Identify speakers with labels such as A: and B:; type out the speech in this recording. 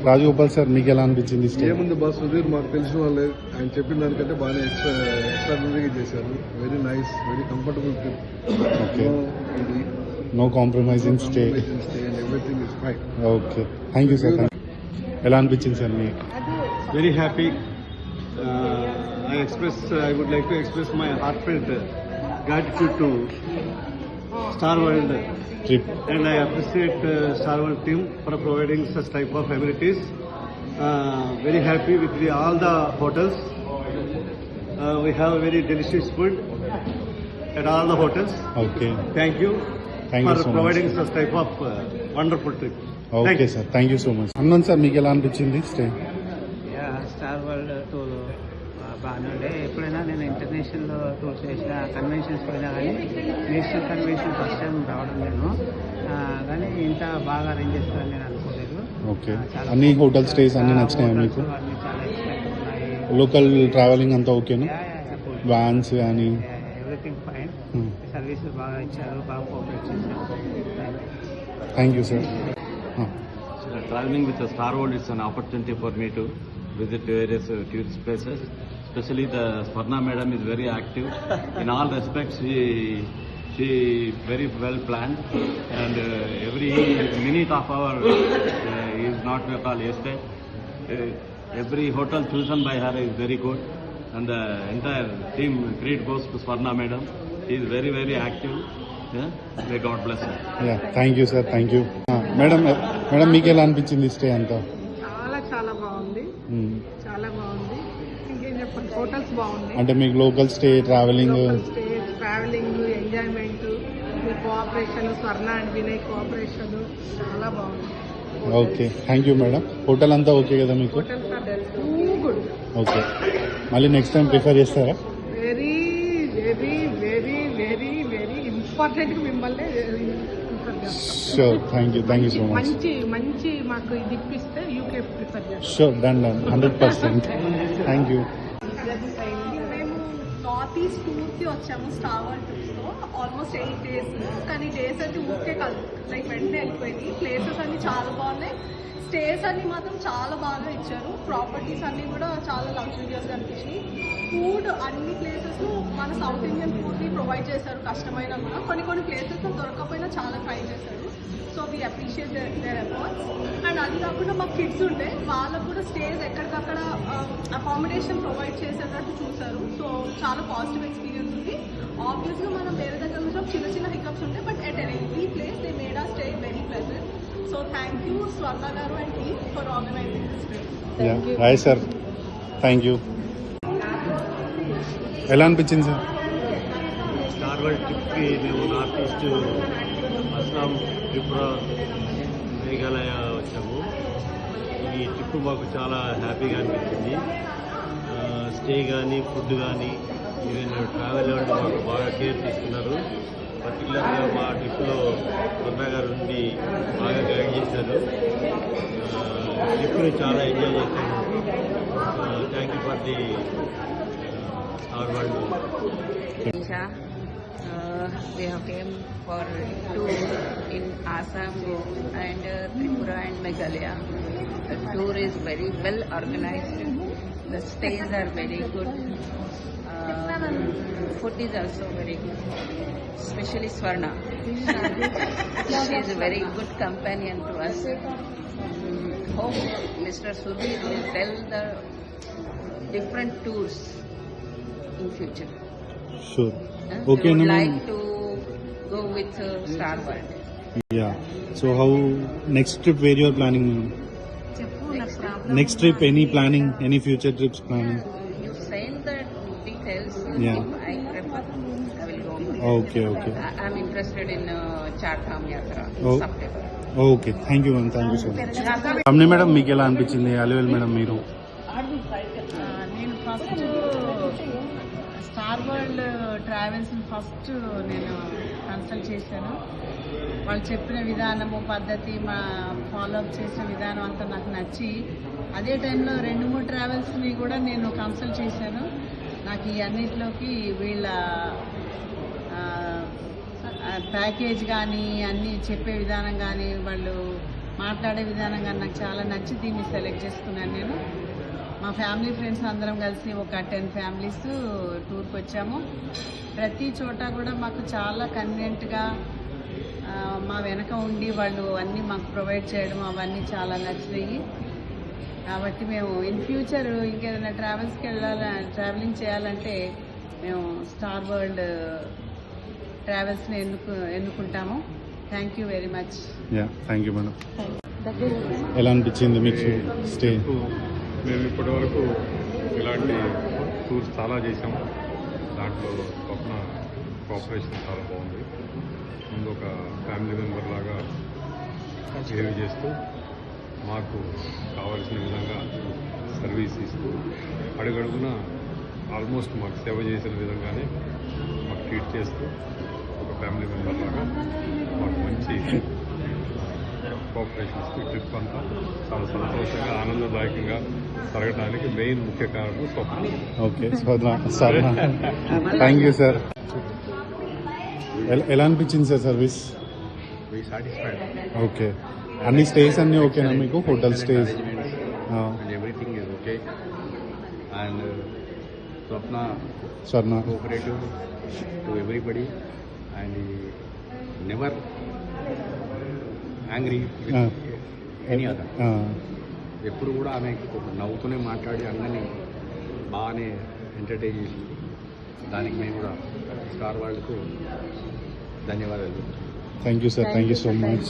A: Rajagopal sir మీకు ఎలా అనిపించింది స్టే?
B: ఏముంది బాస్, సుధీర్ మాకు తెలిసిన వాళ్ళే, ఆయన చెప్పిన దానికంటే బాగా ఎక్స్ట్రాడినరీగా చేశారు. Very nice, very comfortable trip.
A: Okay, no compromising stay,
B: everything is fine.
A: Okay, thank you sir. ఎలా అనిపించింది సార్ మీకు?
C: Very happy. I would like to express my heartfelt gratitude to Star World
A: trip.
C: and I appreciate Star World team for providing such type of amenities. Very happy with all the hotels. We have very delicious food at all the hotels.
A: Okay,
C: Thank you
A: Thank you
C: for
A: so much.
C: providing such type of wonderful trip.
A: Okay sir, thank you so much. అన్నాను sir, మీకు ఎలా అనిపించింది stay?
D: Star world tour బాగానే ఉండే. ఎప్పుడైనా నేను international tours చేసిన, conventions పోయినా కానీ నేషనల్ కన్వెన్షన్ ఫస్ట్ టైం రావడం నేను, కానీ ఇంత బాగా అరేంజ్ చేస్తారని నేను అనుకోలేదు.
A: ఓకే, అన్ని హోటల్ స్టేస్ అన్ని నచ్చినాయా మీకు?
D: అన్ని చాలా ఎక్స్పెక్ట్ ఉన్నాయి.
A: లోకల్ ట్రావెలింగ్ అంతా ఓకేనా? వ్యాన్స్ కానీ
D: ఎవ్రీథింగ్ ఫైన్. సర్వీస్ బాగా ఇచ్చారు, బాగా కోఆపరేట్ చేశారు.
A: Thank you sir.
E: Traveling with the Star World is an opportunity for me to visit various tourist places. Especially the Swarna Madam is very active in all respects. She very well planned, and every minute of our is not called yesterday. Every hotel chosen by her is very good, and the entire team credit goes to Swarna Madam. She is very, very active. Yeah? May God bless her.
A: Thank you sir, thank you. Madam, madam మీకు ఎలా అనిపించింది stay అంతా?
F: చాలా బాగుంది, చాలా బాగుంది. ఇంకేం చెప్పండి, హోటల్స్ బాగుంది.
A: అంటే మీకు లోకల్ స్టే, ట్రావెలింగ్,
F: ఎంజాయ్మెంట్, మీ cooperation, Swarna and Vinay cooperation చాలా బాగుంది.
A: Okay, thank you madam. Hotel అంతా ఓకే కదా మీకు?
F: Hotels are too good.
A: Okay, మళ్ళీ నెక్స్ట్ టైం ప్రిఫర్ చేస్తారా?
F: Very very very very very important. మిమ్మల్ని
A: sure, thank you so much.
F: మంచి మంచి మాకు ఇది ఇప్పిస్తే యూకే ప్రిఫర్ చేస్తాం.
A: Sure, done 100%. Thank you.
G: మేము నార్త్ ఈస్ట్ టూర్కి వచ్చాము స్టార్ వరల్డ్ ట్రిప్స్లో. Almost 8 days. కానీ డేస్ అయితే ఊరికే కాదు, లైక్ వెంటనే వెళ్ళిపోయింది. ప్లేసెస్ అన్ని చాలా బాగున్నాయి, స్టేస్ అన్ని మాత్రం చాలా బాగా ఇచ్చారు. ప్రాపర్టీస్ అన్ని కూడా చాలా లగ్జూరియస్గా అనిపించాయి. ఫుడ్ అన్ని ప్లేసెస్ మన సౌత్ ఇండియన్ ఫుడ్ని ప్రొవైడ్ చేశారు. కష్టమైనా కూడా కొన్ని ప్లేసెస్లో దొరకకపోయినా చాలా ట్రై చేశారు. So we appreciate their efforts. And అది కాకుండా మా కిడ్స్ ఉంటే వాళ్ళకు కూడా స్టేస్ ఎక్కడికక్కడ అకామిడేషన్ ప్రొవైడ్ చేసేటట్టు చూశారు. సో చాలా పాజిటివ్ ఎక్స్పీరియన్స్ ఉంది. ఆబ్వియస్గా మనం వేరే దగ్గర నుంచి చిన్న చిన్న హికప్స్ ఉంటాయి, but at every place they made a stay very pleasant. So thank you Swarna గారు and team for organising this trip.
A: Hi sir, thank you. ఎలా అనిపించింది సార్?
C: స్టార్ వరల్డ్ ట్రిప్కి మేము నార్త్ ఈస్ట్, అస్సాం, త్రిపుర, మేఘాలయ వచ్చాము. ఈ ట్రిప్ మాకు చాలా హ్యాపీగా అనిపించింది. స్టే కానీ, ఫుడ్ కానీ, ఈవెన్ ట్రావెల్ వాళ్ళు మాకు బాగా కేర్ తీసుకున్నారు. పర్టికులర్గా మా ట్రిప్లో స్వర్ణ గారు ఉండి బాగా గైడ్ చేశారు. ట్రిప్ని చాలా ఎంజాయ్ చేశాను. Thank you for the Star World.
H: We have came for tour in Assam and Tripura and Meghalaya. The tour is very well organized. The stays are very good. Food is also very good, especially Swarna. She is a very good companion to us. Hope Mr. Sudhir will tell the different tours in future.
A: Sure.
H: Okay, we would like to go with Star World.
A: Yeah. So how next trip where you are planning? Next trip, any planning, any future trips planning?
H: You send the details.
A: Yeah.
H: If I prefer, I will go.
A: Okay.
H: I am interested in Chardham Yatra
A: Oh.
H: in September.
A: Okay, thank you ma'am, thank you so much. Ramani madam, మీకు ఎలా అనిపించింది? అలివేల్ madam మీరు?
F: నేను first star world travels first నేను consult చేశాను. వాళ్ళు చెప్పిన విధానము, పద్ధతి, మా ఫాలోఅప్ చేసిన విధానం అంతా నాకు నచ్చి, అదే టైంలో 2-3 ట్రావెల్స్ని కూడా నేను కన్సల్ట్ చేశాను. నాకు ఈ అన్నిటిలోకి వీళ్ళ ప్యాకేజ్ కానీ, అన్నీ చెప్పే విధానం కానీ, వాళ్ళు మాట్లాడే విధానం కానీ నాకు చాలా నచ్చి దీన్ని సెలెక్ట్ చేసుకున్నాను నేను. మా ఫ్యామిలీ ఫ్రెండ్స్ అందరం కలిసి ఒక 10 ఫ్యామిలీస్ టూర్కి వచ్చాము. ప్రతి చోట కూడా మాకు చాలా కన్వీనియంట్గా మా వెనక ఉండి వాళ్ళు అన్నీ మాకు ప్రొవైడ్ చేయడం అవన్నీ చాలా నచ్చినాయి. కాబట్టి మేము ఇన్ ఫ్యూచర్ ఇంకేదైనా ట్రావెల్స్కి ట్రావెలింగ్ చేయాలంటే మేము స్టార్ వరల్డ్ ట్రావెల్స్ని ఎన్నుకుంటాము. Thank you very much.
A: Thank you madam. ఎలా అనిపించింది మీకు స్టే?
I: మేము ఇప్పటి వరకు ఇలాంటి టూర్స్ చాలా చేసాం. దాంట్లో స్వప్న కోఆపరేషన్ చాలా బాగుంది. ముందు ఒక ఫ్యామిలీ మెంబర్ లాగా బిహేవ్ చేస్తూ మాకు కావాల్సిన విధంగా సర్వీస్ ఇస్తూ అడుగడుగున ఆల్మోస్ట్ మాకు సేవ చేసిన విధంగానే మాకు ట్రీట్ చేస్తూ ఒక ఫ్యామిలీ మెంబర్ లాగా మాకు మంచి కోఆపరేషన్ ఇస్తూ ట్రిప్ అంతా చాలా సంతోషంగా ఆనందదాయకంగా జరగడానికి మెయిన్ ముఖ్య కారణం Swapna.
A: Okay sir, thank you sir. ఎలా అనిపించింది సార్ సర్వీస్? ఓకే, అన్ని స్టేస్ అన్నీ ఓకేనా మీకు? Hotel stays
E: everything is okay, and Swapna cooperative to everybody and never angry with any other. ఎప్పుడు కూడా ఆమె నవ్వుతూనే మాట్లాడి అందరినీ బాగానే ఎంటర్టైన్ చేసింది. దానికి మేము కూడా స్టార్ వరల్డ్కు ధన్యవాదాలు.
A: Thank you sir, thank you so much.